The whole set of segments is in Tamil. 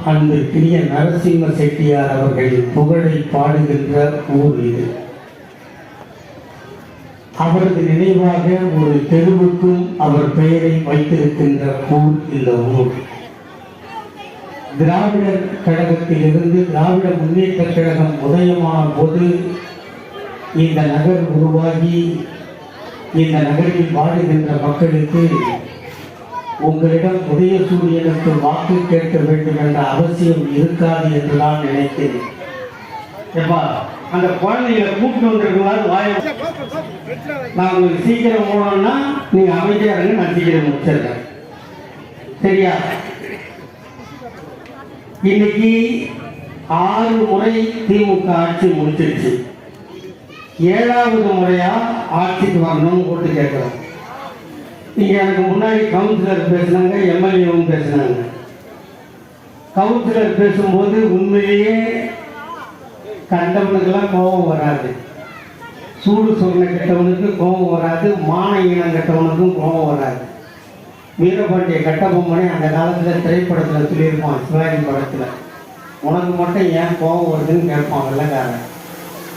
அன்பிற்குரிய நரசிம்ம செட்டியார் அவர்களின் புகழை பாடுகின்ற ஊர் இது. அவரது நினைவாக ஒரு தெருவுக்கும் அவர் பெயரை வைத்திருக்கின்ற ஊர் இந்த ஊர். திராவிடர் கழகத்திலிருந்து திராவிட முன்னேற்ற கழகம் உதயமான போது இந்த நகர் உருவாகி இந்த நகரில் வாழுகின்ற மக்களுக்கு உங்களிடம் உதயசூரியனுக்கு வாக்கு கேட்க வேண்டும் என்ற அவசியம் இருக்காது என்று நான் நினைக்கிறேன். அந்த குழந்தைகளை கூப்பிட்டு வந்திருக்கலாரு வாய நான் உங்களுக்கு சீக்கிரம் போனோம்னா நீங்க அமைதியா இருங்க, நான் சீக்கிரம் முடிச்சிருக்கேன். சரியா? இன்னைக்கு 6 முறை திமுக ஆட்சி முடிச்சிருச்சு. 7வது முறையா ஆட்சிக்கு வரணும்னு போட்டு கேட்கிறோம். இங்க எனக்கு முன்னாடி கவுன்சிலர் பேசினாங்க, எம்எல்ஏவும் பேசினாங்க. கவுன்சிலர் பேசும்போது உண்மையிலேயே கண்டவனுக்கெல்லாம் கோபம் வராது, சூடு சொன்ன கெட்டவனுக்கு கோபம் வராது, மான ஈனம் கெட்டவனுக்கும் கோபம் வராது. வீரபாண்டிய கட்டபொம்மனை அந்த காலத்தில் திரைப்படத்தில் சொல்லியிருப்பான், சிவாஜி படத்தில், உனக்கு மட்டும் ஏன் கோபம் வருதுன்னு கேட்பான் வெள்ளக்காரன்.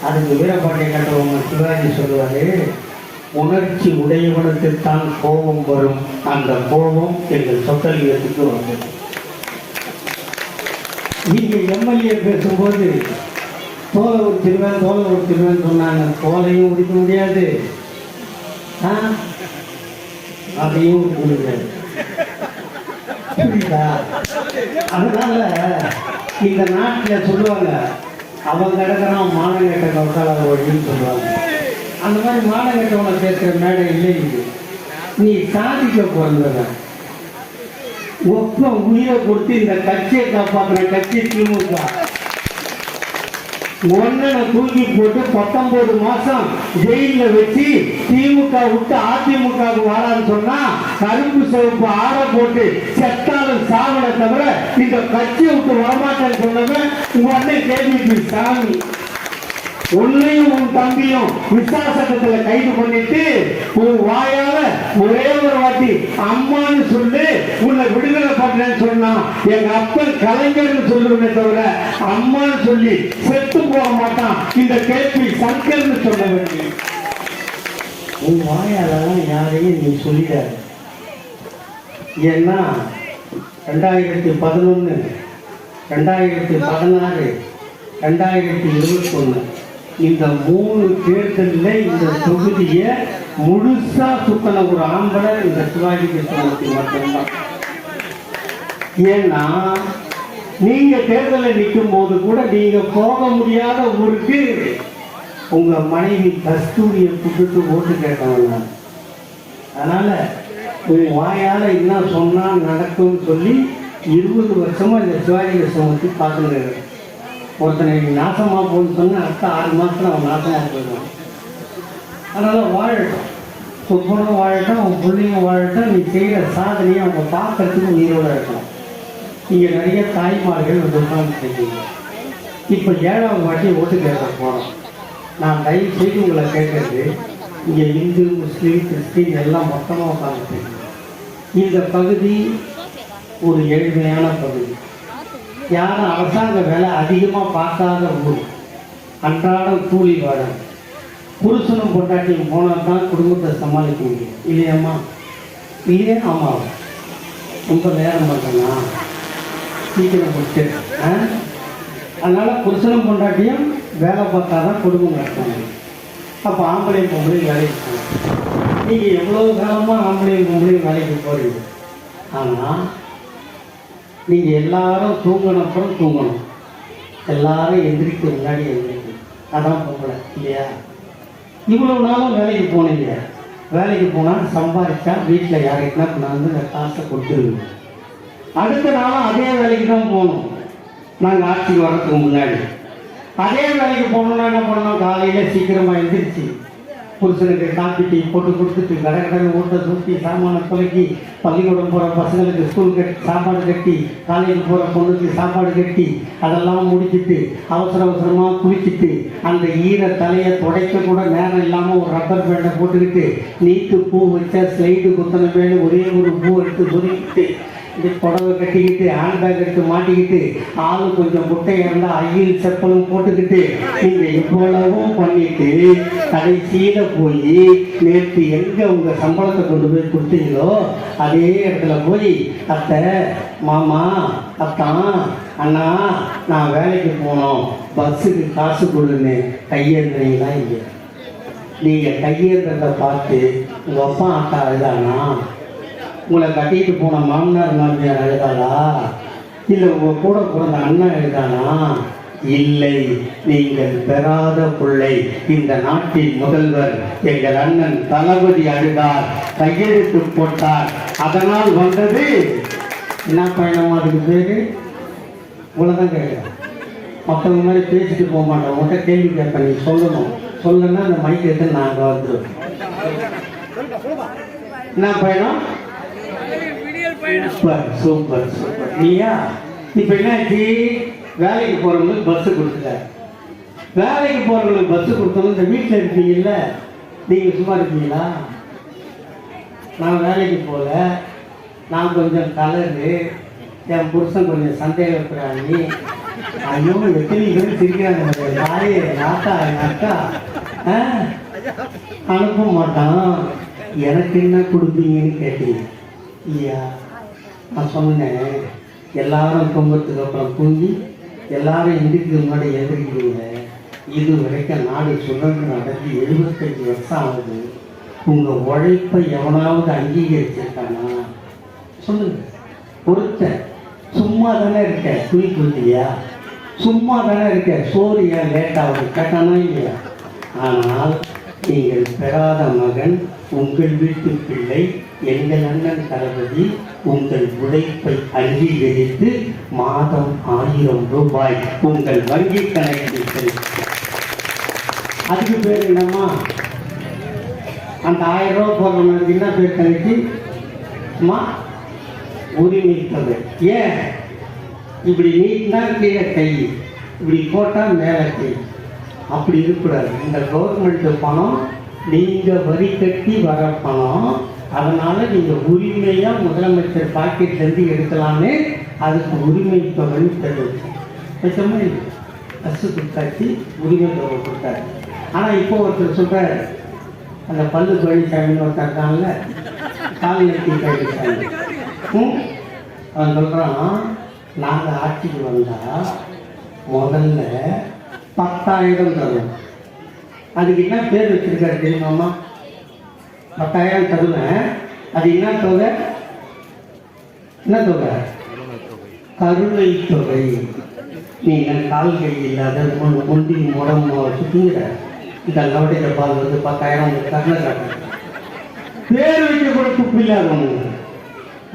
அதுக்கு வீரபாண்டிய கட்டபொம்மன் சிவாஜி சொல்லுவாரு, உணர்ச்சி உடையவனுக்குத்தான் கோபம் வரும், அந்த கோபம் எங்கள் சொத்தலியத்துக்கு வந்தது. நீங்க எம்எல்ஏ பேசும்போது தோலை உரிச்சிருவேன் சொன்னாங்க. தோலையும் உரிக்க முடியாது, அதையும் உரிக்க முடியாது. புரியுதா? அதனால இந்த நாட்டில் சொல்லுவாங்க, அவங்க கிடக்கிறான் மானங்கட்ட கவுக்கால வழின்னு சொல்லுவாங்க. அந்த மாதிரி மானங்கட்டவனை பேசுகிற மேடை இல்லை. இது நீ சாதிக்க பிறந்தவன், ஒப்ப உயிரை கொடுத்து இந்த கட்சியை காப்பாற்றுற கட்சி திமுக. ஒன்ன தூக்கி போட்டு 19 மாசம் ஜெயில வச்சு திமுக விட்டு அதிமுக வாரான்னு சொன்னா கருப்பு சிவப்பு ஆற போட்டு செத்தாலும் சாவனை தவிர இந்த கட்சியை விட்டு வரமாட்டேன்னு சொன்னவன் உங்க அண்ணன் கேள்வி சாமி. உன்னையும் உன் தம்பியும் விசாசத்துல கைது பண்ணிட்டு உன் வாயால ஒரே ஒரு வாட்டி அம்மான்னு சொல்லி உன்னை விடுதலை பண்றேன்னு சொன்னா எங்க அப்பன் கலைஞர்னு சொல்லுவேனே தவிர அம்மான்னு சொல்லி செத்து போக மாட்டான் இந்த கேள்வி சங்கர்னு சொல்ல வேண்டிய. உன் வாயாலதான் யாரையும் நீ சொல்லிடாரு. ஏன்னா 2011, 2016, 2021 இந்த 3 தேர்தலில் இந்த தொகுதியை முழுசா சுத்தன ஒரு ஆம்பளை இந்த சிவாஜி கிருஷ்ணமூர்த்தி மட்டும்தான். ஏன்னா நீங்க தேர்தலில் நிற்கும் போது கூட நீங்க போக முடியாத ஊருக்கு உங்க மனைவி கஸ்தூரியை கூப்பிட்டு ஓட்டு கேட்டவங்க. அதனால உங்க வாயால என்ன சொன்னா நடக்கும்னு சொல்லி 20 வருஷமா இந்த சிவாஜி கிருஷ்ணமூர்த்தி பார்த்துங்க. ஒருத்தனை நாசமாக போகணும்னு சொன்னால் அடுத்த 6 மாதத்துல அவன் நாசமாக போயிடுவான். அதனால் வாழட்டும், சொப்பனும் வாழட்டும், அவன் பிள்ளைங்க வாழட்டும். நீ செய்கிற சாதனையை அவங்க பார்க்கறதுக்கு உயிரோடு இருக்கணும். இங்கே நிறைய தாய்மார்கள் உட்காந்துருக்கீங்க. இப்போ 7வது வாட்டி ஓட்டு கேட்க போகிறோம். நான் தயவு செய்து உங்களை கேட்கறது, இங்கே இந்து முஸ்லீம் கிறிஸ்டின் எல்லாம் மொத்தமாக உட்காந்துருக்கீங்க. இந்த பகுதி ஒரு ஏழ்மையான பகுதி, யாரும் அரசாங்க வேலை அதிகமாக பார்க்காத ஊர், அன்றாடம் கூலி வாடகை, புருஷனும் பொண்டாட்டியும் போனால் தான் குடும்பத்தை சமாளிக்க முடியும். இல்லையாம்மா? இல்லையா? ஆமாம். ரொம்ப நேரம் பண்ணுறேன்னா சீக்கிரம் முடிச்சிருக்கேன். அதனால் புருஷனும் பொண்டாட்டியும் வேலை பார்த்தா தான் குடும்பம் நடத்தாங்க. அப்போ ஆம்பளையும் பொம்பளையும் வேலைக்கு போகணும். நீங்கள் எவ்வளோ காலமாக ஆம்பளையும் பொம்பளையும் வேலைக்கு போகிறீங்க. ஆனால் நீங்கள் எல்லாரும் தூங்கினப்புறம் தூங்கணும், எல்லாரும் எந்திரிக்க முன்னாடி எந்திரிக்கணும். அதான் பொம்பளை இல்லையா? இவ்வளோ நாளும் வேலைக்கு போனீங்க. வேலைக்கு போனால் சம்பாதிச்சா வீட்டில் யாருக்குன்னா கொண்டாந்து இந்த காசை கொடுத்துருங்க. அடுத்த நாளும் அதே வேலைக்கு தான் போகணும். நாங்கள் ஆட்சிக்கு வர்றதுக்கு முன்னாடி அதே வேலைக்கு போகணுன்னா என்ன பண்ணோம்? காலையில் சீக்கிரமாக எந்திரிச்சு புருஷனுக்கு காப்பி டீ போட்டு கொடுத்துட்டு கடற்கரை ஓட்ட சுற்றி சாமான தொலைக்கி பள்ளிக்கூடம் போகிற பசங்களுக்கு ஸ்கூல் சாப்பாடு கட்டி, காலேஜ் போகிற பொண்ணுக்கு சாப்பாடு கட்டி, அதெல்லாம் முடிச்சுட்டு அவசரமாக குளிச்சுட்டு அந்த ஈர தலையை துடைக்க கூட நேரம் இல்லாமல் ஒரு ரப்பர் பேண்டை போட்டுக்கிட்டு நீட்டு பூ வச்சா ஸ்லைடு குத்தனை மேலே ஒரே ஒரு பூ எடுத்து சொல்லிக்கிட்டு இந்த புடவை கட்டிக்கிட்டு ஹேண்ட்பேக் எடுத்து மாட்டிக்கிட்டு ஆளு கொஞ்சம் முட்டையாக இருந்தால் ஐயில் செப்பலும் போட்டுக்கிட்டு நீங்கள் இவ்வளவும் பண்ணிட்டு கடைசியில் போய் நேற்று எங்கே உங்கள் சம்பளத்தை கொண்டு போய் கொடுத்தீங்களோ அதே இடத்துல போய் அத்தை, மாமா, அத்தான், அண்ணா நான் வேலைக்கு போனோம், பஸ்ஸுக்கு காசு கொடுன்னு கையெழுந்தீங்களா? இல்லை. நீங்கள் கையெழுந்ததை பார்த்து உங்கள் அப்பா அக்கா அழுதானா? உங்களை கட்டிட்டு போன மாமனார் மாமியார் அழுதாளா? இல்லை உங்கள் கூட பிறந்த அண்ணன் எழுதானா? இல்லை. நீங்கள் பெறாத பிள்ளை. இந்த நாட்டின் முதல்வர் எங்கள் அண்ணன் தளபதி அழுதார், கையெழுத்து போட்டார், அதனால் வந்தது என்ன பயணம்? அதுக்கு பேரு இவ்வளோதான் கேட்குறேன். மற்றவங்க மாதிரி பேசிட்டு போக மாட்டோம். உங்கள்கிட்ட கேள்வி கேட்பேன், நீ சொல்லணும். சொல்லணும்னா அந்த மைக் எடுத்து நாங்கள் வந்துடுவோம். என்ன பயணம்? சூப்பர் சூப்பர் சூப்பர் இல்லையா? இப்போ என்னாச்சு? வேலைக்கு போகிறவங்களுக்கு பஸ்ஸு கொடுத்துட்டார். வேலைக்கு போகிறவங்களுக்கு பஸ்ஸு கொடுத்தவங்க இந்த வீட்டில் இருக்கீங்கல்ல, நீங்கள் சும்மா இருக்கீங்களா? நான் வேலைக்கு போகல, நான் கொஞ்சம் கலரு, என் புருஷன் கொஞ்சம் சந்தேகப்படுறாங்க. ஐயோ எத்தனை பேர் சிரிக்கிறாங்க, தாயே, நாத்தா, என் அக்கா அனுப்ப மாட்டான், எனக்கு என்ன கொடுப்பீங்கன்னு கேட்டீங்க இல்லையா? நான் சொன்னேன், எல்லாரும் தூங்கத்துக்கு அப்புறம் தூங்கி எல்லாரும் எந்திரிக்கு முன்னாடி எந்திரிக்கிறீங்க. இது வரைக்கும் நாடு சுதந்திரம் நடத்தி 75 வருஷம் ஆகுது. உங்கள் உழைப்பை எவனாவது அங்கீகரிச்சிருக்கானா? சொல்லுங்க. ஒருத்தன் சும்மா தானே இருக்க, துணி கொடுத்தியா? சும்மா தானே இருக்க, சோறு ஏன் லேட்டாகுது கேட்டானா இல்லையா? ஆனால் நீங்கள் பெறாத மகன், உங்கள் வீட்டு பிள்ளை, எங்கள் அண்ணன் தளபதி உங்கள் உழைப்பை அங்கீகரித்து மாதம் 1000 ரூபாய் உங்கள் வங்கி கணக்கில் செலுத்த. அதுக்கு பேர் என்னம்மா? அந்த 1000 ரூபா போடுறவங்களுக்கு என்ன பேர் கணக்கு? அம்மா, உரிமை தொகை. ஏன் இப்படி நீட்டினா கீழே கை, இப்படி போட்டால் மேலே கை, அப்படி இருக்கக்கூடாது. இந்த கவர்மெண்ட் பணம் நீங்கள் வரி கட்டி வர பணம், அதனால் நீங்கள் உரிமையாக முதலமைச்சர் பாக்கெட்லேருந்து எடுக்கலான்னு அதுக்கு உரிமை தொகைன்னு தெரிவிச்சோம். பேசாம பஸ்ஸு கொடுத்தாச்சு, உரிமை தொகை கொடுத்தாரு. ஆனால் இப்போ ஒருத்தர் சொல்கிறார், அந்த பல்லு பழனிசாமின்னு ஒருத்தர் இருக்காங்கல்ல, கால்நடை பழனிசாமி, அவன் சொல்கிறான், நாங்கள் ஆட்சிக்கு வந்தால் முதல்ல 10,000 தருவோம். அதுக்கு என்ன பேர் வச்சிருக்காரு தெரியுமாம்மா? 10,000 தருவேன். அது என்ன தொகை? என்ன தொகை? கருணை தொகை. நீங்கள் கால்கை இல்லாத முண்டி முடம் சுற்றுங்கிற இந்த லவடைய பால் வந்து 10,000 கருணை காட்டு. பேர் வைக்க கூட துப்பு இல்லாதவங்க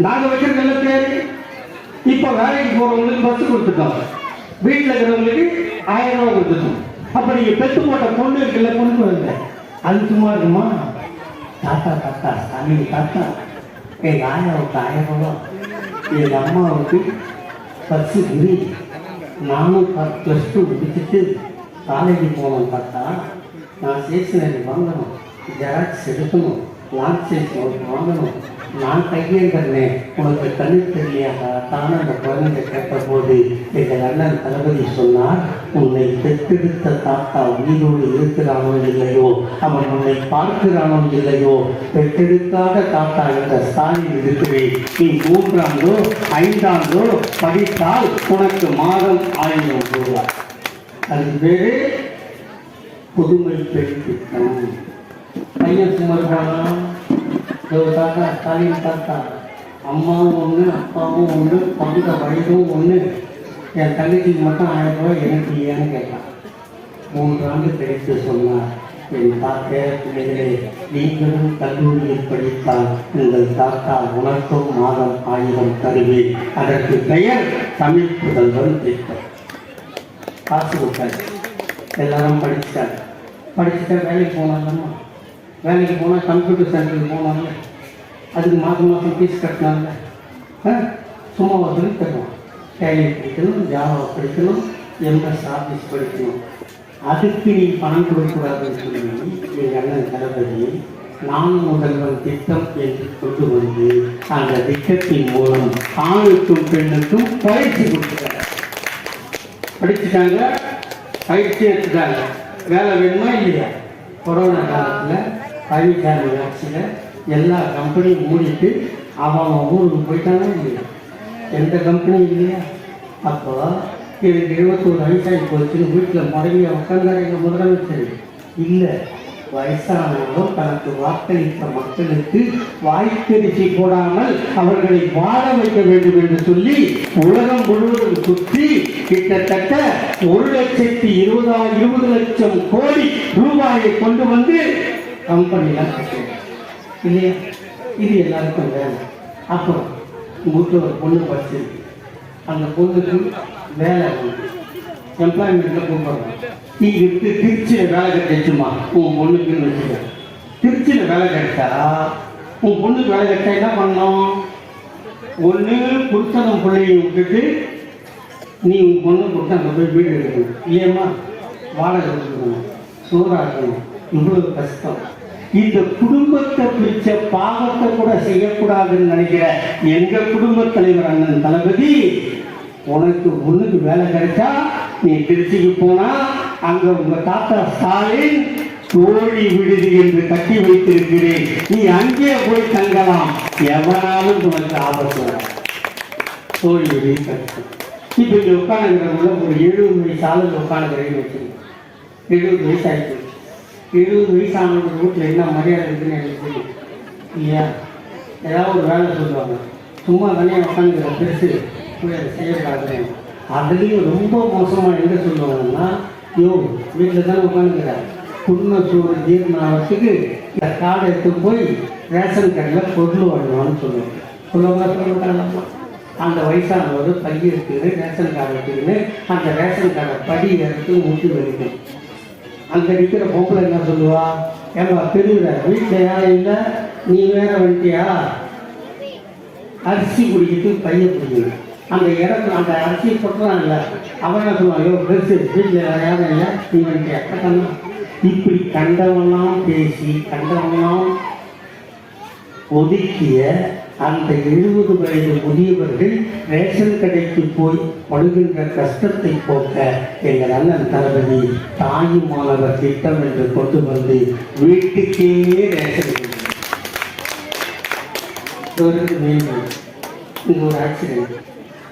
நாங்கள் வச்சிருக்கல பேர். இப்போ வேலைக்கு போகிறவங்களுக்கு பஸ்ஸு கொடுத்துட்டோம், வீட்டில் இருக்கிறவங்களுக்கு 1000 ரூபா கொடுத்துட்டோம். அப்போ நீங்கள் பெற்று போட்ட பொண்ணு இருக்குல்ல, கொண்டு வந்த அது சும்மா இருக்குமா? தாத்தா தாத்தா சாமி தாத்தா, எங்கள் ஆயாவுக்கு 1000 ரூபா, எங்கள் அம்மாவுக்கு பஸ்ஸு ஃப்ரீ. நானும் +2 முடிச்சுட்டு காலேஜ் போனோம் தாத்தா. நான் ஸ்டேஷனரி வாங்கணும், ஜெராக்ஸ் எடுக்கணும், லான்ச் சைஸ் வாங்கணும். நான் கையேந்தேன், உனக்கு கண்ணு தெரியலையாக தானே அந்த குழந்தை கேட்டபோது எங்கள் அண்ணன் தளபதி சொன்னார், உன்னை பெற்றெடுத்த தாத்தா உயிரோடு இருக்கிறானோ இல்லையோ, அவன் உன்னை பார்க்கிறானோ இல்லையோ, பெற்றெடுக்காத தாத்தா என்ற ஸ்தானில் இருக்கிறேன். நீ 3ஆண்டோ 5ஆண்டோ படித்தால் உனக்கு மாதம் 1000 ரூபாய். அது பேரு புதுமை பெண் திட்டம். பையன் சுமர்வானா? தாத்தா, ஸ்டாலின் தாத்தா, அம்மாவும் ஒன்று, அப்பாவும் ஒன்று, பங்க வயதும் ஒன்று. என் தங்கச்சிக்கு மட்டும் 1000 ரூபாய், எனக்கு ஏன்னு கேட்டான். 3 ஆண்டு கழித்து சொன்னார், என் தாத்தா பிள்ளைகளே, நீங்களும் கல்லூரியில் படித்தால் உங்கள் தாத்தா உனக்கும் மாதம் 1000 தருவேன். அதற்கு பெயர் தமிழ் புதல்வன் திட்டம். காசு கொடுத்தாரு, எல்லாரும் படித்தார். படிச்சுட்டா வேலைக்கு போனாங்கம்மா. வேலைக்கு போனால் கம்ப்யூட்டர் சென்டருக்கு போனாங்க, அதுக்கு மாதம் மாதம் ஃபீஸ் கட்டினாங்க. சும்மா சொல்லி தருவோம், டேலி படிக்கணும், ஜாவா படிக்கணும், எம்எஸ் ஆஃபீஸ் படிக்கணும். அதுக்கு நீ பணம் கொடுக்கக்கூடாதுன்னு சொல்லி எங்கள் அண்ணன் தளபதி நான் முதல்வன் திட்டம் என்று கொண்டு வந்து அந்த திட்டத்தின் மூலம் ஆணுக்கும் பெண்ணுக்கும் பயிற்சி கொடுத்துட்டாங்க. படிச்சுட்டாங்க, பயிற்சி எடுத்துட்டாங்க. வேலை வேணுமா இல்லையா? கொரோனா காலத்தில் பழனிசாமி ஆட்சியில் எல்லா கம்பெனியும் மூடிட்டு அவங்க ஊருக்கு போயிட்டாங்க இல்லையா? எந்த கம்பெனியும் இல்லையா? அப்போ எனக்கு 21 வயசாகி போச்சுன்னு வீட்டில் முடங்கி உட்காந்தாரு எங்கள் முதலமைச்சர். இல்லை, வயசானவர்களும் தனக்கு வாக்களித்த மக்களுக்கு வாய்ப்பரிசி போடாமல் அவர்களை வாழ வைக்க வேண்டும் என்று சொல்லி உலகம் முழுவதும் சுற்றி கிட்டத்தட்ட 1,20,000 லட்சம் கோடி ரூபாயை கொண்டு வந்து கம்பெனிலாம் கட்டுறோம் இல்லையா? இது எல்லாருக்கும் வேலை. அப்புறம் வீட்டில் ஒரு பொண்ணு படிச்சிருக்கு, அந்த பொண்ணுக்கு வேலை எம்ப்ளாய்மெண்ட்டில் கூப்பிடுறோம். இங்கே இருக்கு திருச்சியில் வேலை கிடைச்சுமா உன் பொண்ணுக்குன்னு வச்சுக்க. திருச்சியில் வேலை கிடைச்சா உன் பொண்ணுக்கு வேலை கிடைச்சா என்ன பண்ணணும்? ஒன்று புருஷனும் பிள்ளையும் விட்டுட்டு நீ உன் பொண்ணு கொடுத்து அங்கே போய் வீடு எடுக்கணும் இல்லையம்மா, வாடகை கொடுக்கணும், சோறாக்கணும். இவ்வளவு கஷ்டம். இந்த குடும்பத்தை பிடிச்ச பாவத்தை கூட செய்யக்கூடாதுன்னு நினைக்கிற எங்க குடும்ப தலைவர் அண்ணன் தளபதி, உனக்கு ஒண்ணுக்கு வேலை கிடைச்சா நீ திருச்சிக்கு போனா அங்க உங்க தாத்தா ஸ்டாலின் தோழி விடுதி என்று கட்டி வைத்திருக்கிறேன், நீ அங்கே போய் தங்கலாம், எவனாலும் உனக்கு ஆபத்து வர. தோழி விடுதி கட்டு. இப்ப இங்க உட்காந்துங்கிறவங்கள ஒரு 70 வயசு ஆளுங்க உட்காந்துக்கிறேன்னு வச்சுக்கோங்க. 70 வயசு ஆயிடுச்சு. 70 வயசானவங்க வீட்டில் என்ன மரியாதை இருக்குன்னு எனக்கு தெரியும் இல்லையா? ஏதாவது ஒரு வேலை சொல்லுவாங்க, சும்மா தனியாக உட்காந்துக்கிற பெருசு போய் அதை செய்யக்கூடாது. அதுலேயும் ரொம்ப மோசமாக என்ன சொல்லுவாங்கன்னா, யோ வீட்டில் தானே உட்காந்துக்கிற, குடும்ப சூடு ஜீர்ணத்துக்கு இந்த கார்டை எடுத்து போய் ரேஷன் கடையில் பொருள் வாங்குவான்னு சொல்லுவாங்க. சொல்லுவாங்க. அந்த வயசானவர் பைய இருக்குது, ரேஷன் கார்டு இருக்குதுன்னு அந்த ரேஷன் கார்டை படி எடுத்து முட்டி வலிக்கும். அங்கே இருக்கிற பொம்பளை என்ன சொல்லுவா, ஏன்பா தெருவிட வீட்டில் யாரும் இல்லை, நீ வேற வந்துட்டியா, அரிசி குடிக்கிறதுக்கு பைய பிடிக்கணும். அந்த இடத்துல அந்த அரிசி கொட்டுறான் இல்லை, அவன் என்ன சொல்லுவான், ஐயோ பெருசு வீட்டில் யாரும் இல்லை, நீ வந்துட்டியா கட்டணும். இப்படி கண்டவெல்லாம் பேசி கண்டவெல்லாம் ஒதுக்கிய அந்த 70 வயது முதியவர்கள் ரேஷன் கடைக்கு போய் படுகின்ற கஷ்டத்தை போக்க எங்கள் அண்ணன் தளபதி தாயுமானவர் திட்டம் என்று கொண்டு வந்து வீட்டுக்கே ரேஷன் இது ஒரு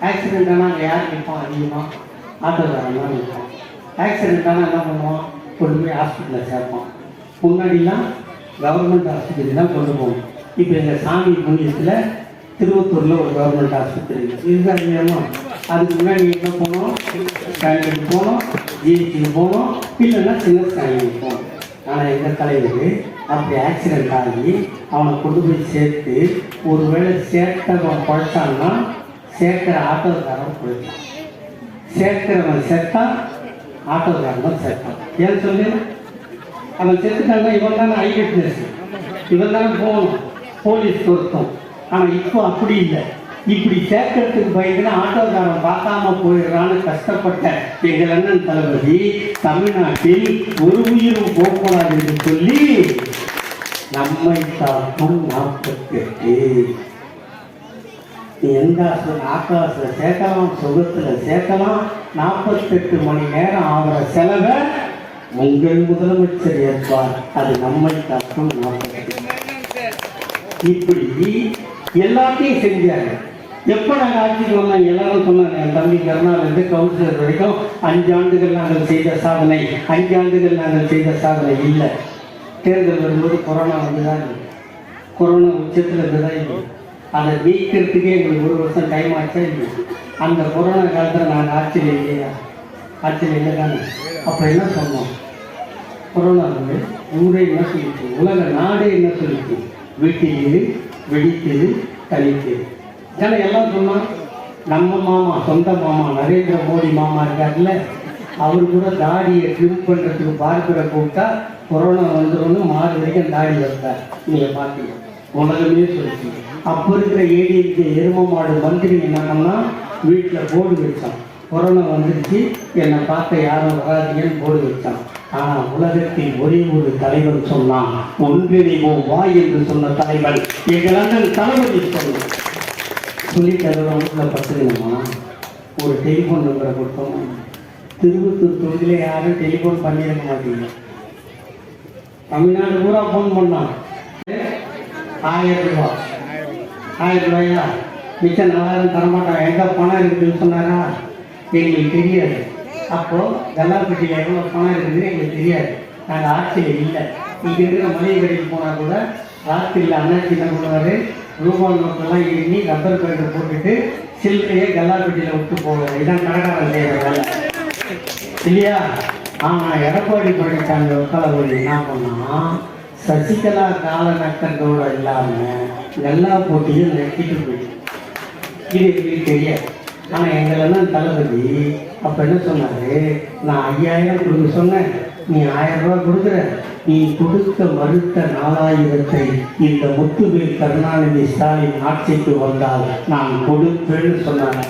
ஆக்சிடென்ட் ஆனால் யார் நிற்போம்? அதிகமாக ஆட்டோக்காரன் தான் நிற்போம். ஆக்சிடென்ட் ஆனால் என்ன பண்ணுவோம்? கொண்டு போய் ஹாஸ்பிட்டலில் சேர்ப்போம். முன்னாடிலாம் கவர்மெண்ட் ஹாஸ்பிட்டல் தான் கொண்டு போவோம். இப்போ எங்கள் சாமி புண்ணியத்தில் திருவத்தூரில் ஒரு கவர்மெண்ட் ஹாஸ்பிட்டல் இதுதான் இல்லையாமோ. அதுக்கு முன்னாடி என்ன போனோம்? ஸ்டாண்டிக்கு போனோம், ஜிஹெச்சுக்கு போனோம், இல்லைன்னா சின்ன ஸ்டாண்டிக்கு போனோம். ஆனால் எங்கள் தலைவர் அப்படி ஆக்சிடென்ட் ஆகி அவனை கொண்டு போய் சேர்த்து ஒருவேளை சேர்த்தவன் பழைச்சான்னா சேர்க்கிற ஆட்டோக்காரன் பழைச்சான், சேர்க்கிறவன் செத்தான், ஆட்டோக்காரன் தான் சேர்த்தான். ஏன்னு சொல்லி அவன் செத்துட்டான்னா இவன் தானே ஐ விட்னஸ், இவன் தானே போகணும், போலீஸ் பொருத்தம். ஆனால் இப்போ அப்படி இல்லை. இப்படி சேர்க்கறதுக்கு பயந்துன்னா ஆட்டோக்காரன் பார்க்காம போயிடுறான்னு கஷ்டப்பட்ட எங்கள் அண்ணன் தளபதி தமிழ்நாட்டில் ஒரு உயிரும் போகக்கூடாது என்று சொல்லி நம்மை காக்கும் 48 எந்த ஆகாசில் சேர்க்கலாம், சுகத்தில் சேர்க்கலாம், 48 மணி நேரம் ஆகிற செலவை உங்கள் முதலமைச்சர் ஏற்பார். அது நம்மை காக்கும் 48. இப்படி எல்லாத்தையும் செஞ்சாங்க. எப்போ நாங்கள் ஆட்சிக்கு வந்தோம் எல்லாரும் சொன்னாங்க, என் தம்பி கருணாநிதி கவுன்சிலர் வரைக்கும் 5 ஆண்டுகள் நாங்கள் செய்த சாதனை, 5 ஆண்டுகள் நாங்கள் செய்த சாதனை இல்லை. தேர்தல் வரும்போது கொரோனா வந்துதான், கொரோனா உச்சத்தில் இருந்துதான் இல்லை. அதை நீக்கிறதுக்கே எங்களுக்கு 1 வருஷம் டைம் ஆச்சா இல்லை. அந்த கொரோனா காலத்தில் நாங்கள் ஆட்சியில் இல்லையா? ஆட்சியில் இல்லை தானே. அப்போ என்ன சொன்னோம்? கொரோனா வந்து ஊரே என்ன சொல்லிச்சு, உலக நாடே என்ன சொல்லிச்சு, வீட்டில் வெடித்தது தனித்தது. ஏன்னா எல்லாம் சொன்னால் நம்ம மாமா, சொந்த மாமா நரேந்திர மோடி மாமா இருக்காருல்ல, அவர் கூட தாடியை ட்ரிம் பண்ணுறதுக்கு பார்பரை கூப்பிட்டா கொரோனா வந்துடும்னு மாறு வரைக்கும் தாடி வைப்பார். நீங்கள் பார்த்தீங்க, உலகமே சொல்லிச்சு. அப்போ இருக்கிற ஏடிஎம்கே எரும மாடு மந்திரி என்ன பண்ணால் வீட்டில் போர்டு வச்சான், கொரோனா வந்துருச்சு என்னை பார்க்க யாரும் வராதிங்கன்னு போர்டு வச்சான். ஆனால் உலகத்தில் ஒரே ஒரு தலைவன் சொன்னான், ஒன்றிணைவோம் வா என்று சொன்ன தலைவன் எங்கள் அண்ணன் தளபதி சொன்னான். சொல்லிட்டு வீட்டில் பத்துக்கணுமா, ஒரு டெலிஃபோன் நம்பரை கொடுத்தோம். திருவத்தூர் தொகுதியில் யாரும் டெலிஃபோன் பண்ணியிருக்க மாட்டீங்க. தமிழ்நாடு பூரா ஃபோன் பண்ணான். 1000 ரூபா, 1000 ரூபாயா மிச்சம் 4000 தரமாட்டான். எங்கே பணம் இருக்குதுன்னு சொன்னாரா? எங்களுக்கு தெரியாது. அப்போது கல்லாப்பட்டியில் எவ்வளோ பணம் இருக்குதுன்னு எங்களுக்கு தெரியாது. நாங்கள் ஆட்சியில் இல்லை. இங்கே இருக்கிற மளிகை கடைக்கு போனால் கூட ராத்திரியில் அண்ணாச்சி என்ன பண்ணுவார், ரூபாய் நோட்டெல்லாம் எண்ணி ரப்பர் பேட்டை போட்டுட்டு சில்லறையை கல்லாப்பட்டியில் விட்டு போவோம். இதான் கடைக்காரன் செய்கிற வேலை இல்லையா? ஆனால் எடப்பாடி பழனிசாமி உட்காலபடி என்ன பண்ணால், சசிகலா கால நக்கத்தோடு இல்லாமல் கல்லா போட்டியும் நெட்டிட்டு போயிட்டு இது எங்களுக்கு தெரியாது. ஆனால் எங்களெல்லாம் தளபதி அப்போ என்ன சொன்னார், நான் 5000 கொடுக்க சொன்னேன், நீ 1000 ரூபா கொடுக்குற, நீ கொடுக்க மறுத்த 4000-ஐ இந்த முத்துவேல் கருணாநிதி ஸ்டாலின் ஆட்சிக்கு வந்தால் நான் கொடுப்பேன்னு சொன்னாங்க.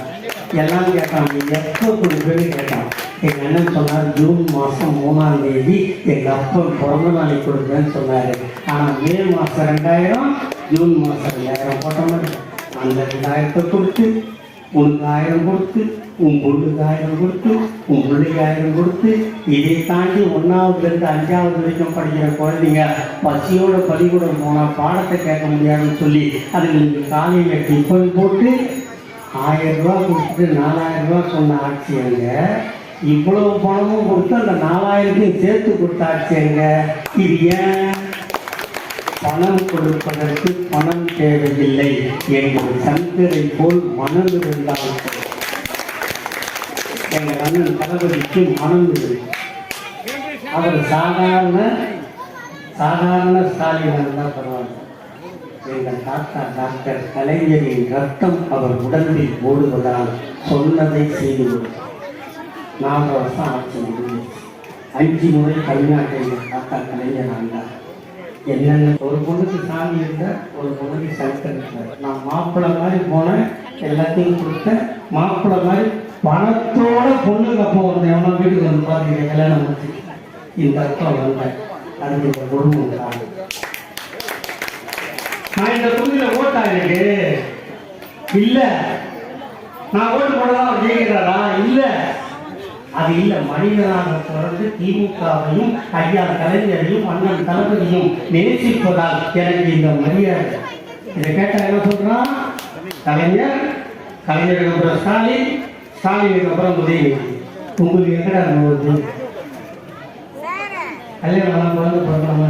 எல்லாம் கேட்டான், நீ எப்போ கொடுப்பேன்னு கேட்டான். எங்கள் அண்ணன் சொன்னார், ஜூன் மாதம் 3ஆம் தேதி எங்கள் அப்பன் பிறந்த நாளைக்கு கொடுப்பேன்னு சொன்னார். ஆனால் மே மாதம் 2000, ஜூன் மாதம் 2000 போட்ட மாதிரி அந்த 2000-ஐ கொடுத்து உனக்கு 1000 கொடுத்து, உன் பொண்ணுக்கு 1000 கொடுத்து, உன் பிள்ளைக்கு 1000 கொடுத்து, இதை தாண்டி 1ஆவதுலேருந்து 5ஆவது வரைக்கும் படிக்கிற குழந்தைங்க பசியோட பள்ளிக்கூடம் போனால் பாடத்தை கேட்க முடியாதுன்னு சொல்லி அதுங்களுக்கு காலையில் டிஃபன் போட்டு 1000 ரூபா கொடுத்துட்டு 4000 ரூபா சொன்ன ஆட்சி எங்க? இவ்வளவு பணமும் கொடுத்து அந்த 4000-ஐயும் சேர்த்து கொடுத்த ஆட்சி எங்க? இது ஏன்? பணம் கொடுப்பதற்கு பணம் தேவையில்லை எங்கள் சங்கரை போல் மனம் இருந்தால் எங்கள் அண்ணன் தளபதிக்கு மனம் இல்லை. அவர் சாதாரண ஸ்டாலின் இருந்தால் பரவாயில்ல. எங்கள் தாத்தா டாக்டர் கலைஞரின் ரத்தம் அவர் உடம்பில் ஓடுவதால் சொன்னதை செய்து 4 வருஷம் ஆட்சி முடிஞ்சு 5 முறை தமிழ்நாட்டில் தாத்தா கலைஞர் ஆண்டார். என்னென்ன ஒரு பொண்ணுக்கு சாமி இருந்தால், ஒரு பொண்ணுக்கு சங்கர் இருந்தார். நான் மாப்பிள்ளை மாதிரி போனேன், எல்லாத்தையும் கொடுத்தேன். மாப்பிள்ளை மாதிரி பணத்தோட பொண்ணுக்கு அப்போ வந்தேன். எவ்வளோ வீட்டுக்கு வந்து பார்த்தீங்க கல்யாணம் வச்சு இந்த அர்த்தம் வந்தேன். அதுக்கு இந்த குடும்பம் தான். நான் இந்த தொகுதியில் ஓட்டா எனக்கு இல்லை. நான் ஓட்டு போடலாம் அவர் ஜெயிக்கிறாரா? இல்லை, அது இல்லை. மனிதனாக தொடர்ந்து திமுகவையும் ஐயா கலைஞரையும் அண்ணன் தளபதியும் நேசிப்பதால் எனக்கு இந்த மரியாதை. இதை கேட்டால் என்ன சொல்றான்? கலைஞருக்கு அப்புறம் ஸ்டாலின், ஸ்டாலினுக்கு அப்புறம் உதயநிதி. உங்களுக்கு எங்கடா போகுது? கல்யாணம் குழந்தை பிறக்கணுமா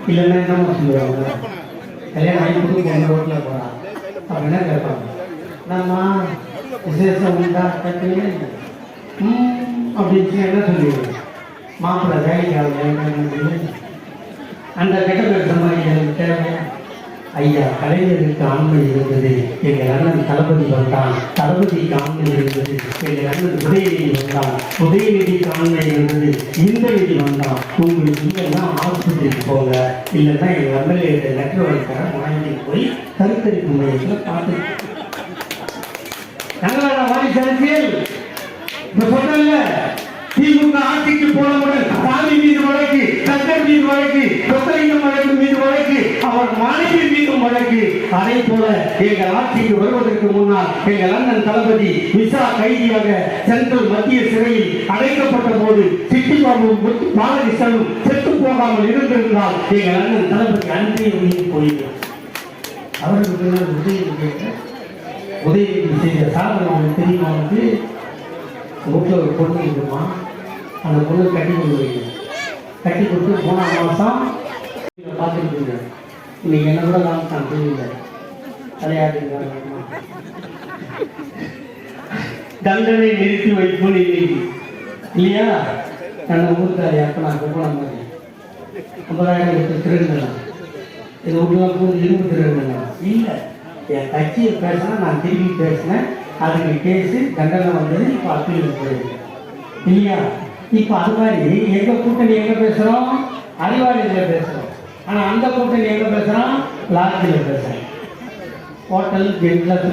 இல்லைன்னா என்னமா சொல்லுவாங்க? கல்யாணம் ஆகி கொடுத்து ரோட்டில் போகிறான் அப்படின்னா கேட்பாங்க, நம்ம விசேஷம் உண்டா கட்டுவே அப்படின்னு என்ன சொல்லிடுவோம்? மாப்பிள்ளை வேலைக்கு ஆகல. அந்த கெட்ட பேசுகிற மாதிரி எனக்கு தேவையா? ஐயா கலைஞருக்கு ஆண்மை இருந்தது, எங்கள் அண்ணன் தளபதி வந்தான். தளபதிக்கு ஆண்மை இருந்தது, எங்கள் அண்ணன் உதயநிதி வந்தான். உதயநிதிக்கு ஆண்மை இருந்தது, இந்த நிதி வந்தான். உங்களுக்கு இல்லைன்னா ஆஸ்பத்திரிக்கு போங்க, இல்லைன்னா எங்கள் எம்எல்ஏ லெட்டர் வைக்கிற வாங்கி போய் கருத்தரிப்பு மையத்தில் பார்த்து நாங்களோட வாரிசு அரசியல் சொன்னல. திமுக ஆட்சிக்கு போனவுடன் சாமி மீது வழக்கு, சங்கர் மீது வழக்கு, சொத்தலிங்கம் வழக்கு மீது வழக்கு, அவர் மனைவி மீதும் வழக்கு. அதே போல எங்கள் ஆட்சிக்கு வருவதற்கு முன்னால் எங்கள் அண்ணன் தளபதி விசா கைதியாக சென்ட்ரல் மத்திய சிறையில் அடைக்கப்பட்ட போது சிட்டிபாபும் பாலகிருஷ்ணனும் செத்து போகாமல் இருந்திருந்தால் எங்கள் அண்ணன் தளபதி அன்றே உயிர் போயிருந்தார். அவருக்கு உதயநிதி செய்த சாதனை அவங்களுக்கு தெரியுமா? வந்து வீட்டில் ஒரு பொண்ணு இருக்குமா, அந்த பொண்ணு கட்டி கொண்டு வைக்கணும். கட்டி கொடுத்து 3ஆம் மாதம் பார்த்துருக்குங்க. இன்னைக்கு என்ன கூட நான் தெரியல. தலையாட்டு தண்டனை நிறுத்தி வைப்போம் இல்லையா? தன்னை ஊருக்காரு அப்போ நான் கூப்பிடாம 50,000 எடுத்து திருடுங்கலாம். இது வீட்டுலாம் போது 20 திருடுங்கலாம். இல்லை, என் கட்சியை பேசினா நான் திரும்பி பேசினேன், அதுக்கு கேஸு தண்டனை வந்தது. இப்போ அப்பீலுக்கு போயிருக்கு இல்லையா? இப்போ அது மாதிரி எங்கள் கூட்டணி எங்கே பேசுகிறோம்? அறிவாலயத்தில் பேசுகிறோம். ஆனால் அந்த கூட்டணி எங்கே பேசுகிறோம்? லாட்ஜில் பேசுகிறோம். ஹோட்டல் ஜெட்டில்